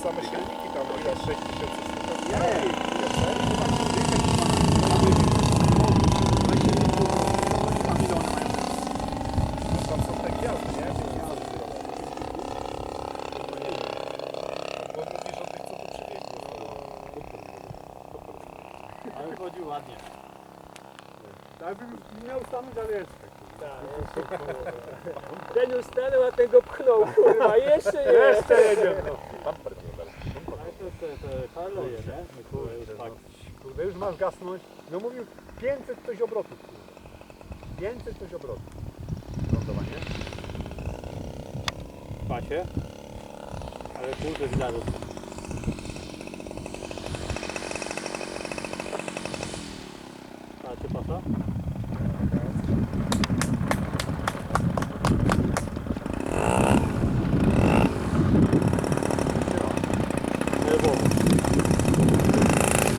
same silniki tam, chociaż 6000 sztuk. Tam są te gwiazdy, nie? Bo mówisz o tych, co tu przybiegło. Ale chodzi ładnie. Tak bym miał stanąć, ale jest tak. Ten już stanął, a ten go pchnął, kurwa, jeszcze nie. Jeszcze jedziemy. No. Bumper nie dal. Ale to szaleje, nie? No kurde, już tak. Kurde, już masz gasnąć. No mówił 500 coś obrotów. Kurde. 500 coś obrotów. Lądowanie. W pasie. Ale kurde zgadza. Macie pasa?